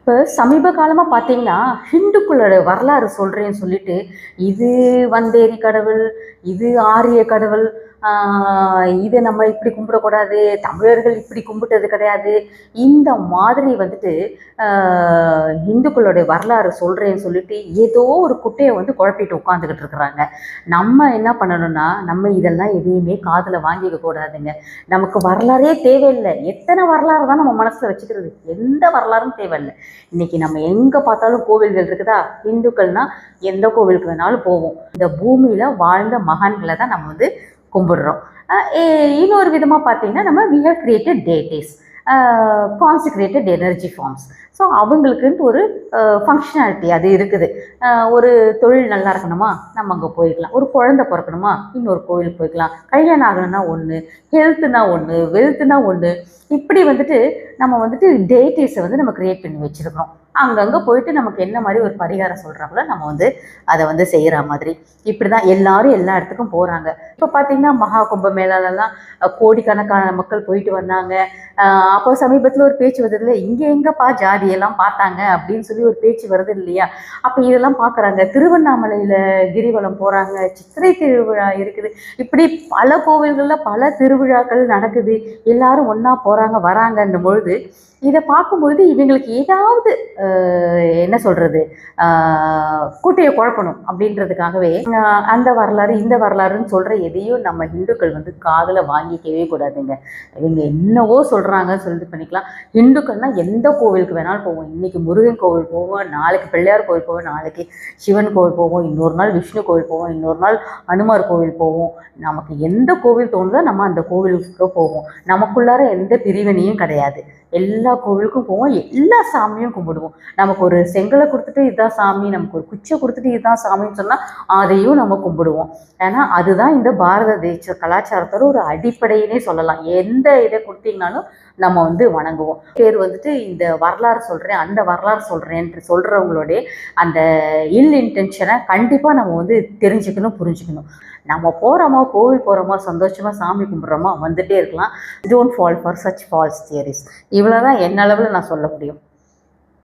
இப்போ சமீப காலமாக பார்த்தீங்கன்னா ஹிந்துக்களோட வரலாறு சொல்கிறேன்னு சொல்லிட்டு இது வந்தேரி கடவுள், இது ஆரிய கடவுள், இதை நம்ம இப்படி கும்பிடக்கூடாது, தமிழர்கள் இப்படி கும்பிட்டது கிடையாது. இந்த மாதிரி வந்துட்டு இந்துக்களுடைய வரலாறு சொல்கிறேன்னு சொல்லிட்டு ஏதோ ஒரு குட்டையை வந்து குழப்பிட்டு உட்காந்துக்கிட்டு இருக்கிறாங்க. நம்ம என்ன பண்ணணும்னா, நம்ம இதெல்லாம் எதையுமே காதில் வாங்கிக்க கூடாதுங்க. நமக்கு வரலாறே தேவையில்லை. எத்தனை வரலாறு தான் நம்ம மனசில் வச்சுக்கிறது? எந்த வரலாறும் தேவையில்லை. இன்னைக்கு நம்ம எங்கே பார்த்தாலும் கோவில்கள் இருக்குதா? இந்துக்கள்னா எந்த கோவிலுக்கு வேணாலும் போவோம். இந்த பூமியில் வாழ்ந்த மகான்களை தான் நம்ம வந்து கும்பிடுறோம். இன்னொரு விதமாக பார்த்தீங்கன்னா, நம்ம we have created deities, consecrated energy forms. So அவங்களுக்குன்ட்டு ஒரு ஃபங்க்ஷனாலிட்டி அது இருக்குது. ஒரு தொழில் நல்லா இருக்கணுமா, நம்ம அங்கே போய்க்கலாம். ஒரு குழந்தை பிறக்கணுமா, இன்னொரு கோவிலுக்கு போய்க்கலாம். கல்யாணம் ஆகணும்னா ஒன்று, ஹெல்த்துனா ஒன்று, வெல்த்துனா ஒன்று. இப்படி வந்துட்டு நம்ம வந்துட்டு டேட்டிஸை வந்து நம்ம க்ரியேட் பண்ணி வச்சுருக்கோம். அங்கங்கே போயிட்டு நமக்கு என்ன மாதிரி ஒரு பரிகாரம் சொல்கிறாங்களோ நம்ம வந்து அதை வந்து செய்கிற மாதிரி. இப்படி தான் எல்லாரும் எல்லா இடத்துக்கும் போகிறாங்க. இப்போ பார்த்திங்கன்னா மகா கும்பமேளாலெல்லாம் கோடிக்கணக்கான மக்கள் போயிட்டு வந்தாங்க. அப்போ சமீபத்தில் ஒரு பேச்சு வருது இல்லை, இங்கே எங்கேப்பா ஜாதியெல்லாம் பார்த்தாங்க அப்படின்னு சொல்லி ஒரு பேச்சு வருது இல்லையா? அப்போ இதெல்லாம் பார்க்குறாங்க. திருவண்ணாமலையில் கிரிவலம் போகிறாங்க, சித்திரை திருவிழா இருக்குது. இப்படி பல கோவில்களில் பல திருவிழாக்கள் நடக்குது. எல்லாரும் ஒன்றா போகிறாங்க வராங்கன்னும் பொழுது இதை பார்க்கும்பொழுது இவங்களுக்கு ஏதாவது என்ன சொல்கிறது, கூட்டையை குழப்பணும் அப்படின்றதுக்காகவே அந்த வரலாறு இந்த வரலாறுன்னு சொல்கிற எதையும் நம்ம ஹிந்துக்கள் வந்து காதில் வாங்கிக்கவே கூடாதுங்க. இவங்க என்னவோ சொல்கிறாங்கன்னு சொல்லிட்டு பண்ணிக்கலாம். ஹிந்துக்கள்னால் எந்த கோவிலுக்கு வேணாலும் போவோம். இன்றைக்கி முருகன் கோவில் போவோம், நாளைக்கு பிள்ளையார் கோவில் போவோம், நாளைக்கு சிவன் கோவில் போவோம், இன்னொரு நாள் விஷ்ணு கோவில் போவோம், இன்னொரு நாள் அனுமார் கோவில் போவோம். நமக்கு எந்த கோவில் தோணுதோ நம்ம அந்த கோவிலுக்கு போவோம். நமக்குள்ளார எந்த பிரிவினையும் கிடையாது. எல்லா கோவிலுக்கும் போவோம், எல்லா சாமியும் கும்பிடுவோம். நமக்கு ஒரு செங்கலை கொடுத்துட்டு இதுதான் சாமி, நமக்கு ஒரு குச்சியை கொடுத்துட்டு இதுதான் சாமின்னு சொன்னால் அதையும் நம்ம கும்பிடுவோம். ஏன்னா அதுதான் இந்த பாரத தேச கலாச்சாரத்தோட ஒரு அடிப்படையினே சொல்லலாம். எந்த இதை கொடுத்தீங்கனாலும் நம்ம வந்து வணங்குவோம். பேர் வந்துட்டு இந்த வரலாறு சொல்கிறேன் அந்த வரலாறு சொல்கிறேன்ட்டு சொல்கிறவங்களுடைய அந்த இன்டென்ஷனை கண்டிப்பாக நம்ம வந்து தெரிஞ்சுக்கணும், புரிஞ்சுக்கணும். நம்ம போகிறோமா, கோவில் போகிறோமா, சந்தோஷமாக சாமி கும்பிட்றோமா, வந்துகிட்டே இருக்கலாம். Don't fall for such false theories. இவ்வளோ தான் என் அளவில் நான் சொல்ல முடியும்.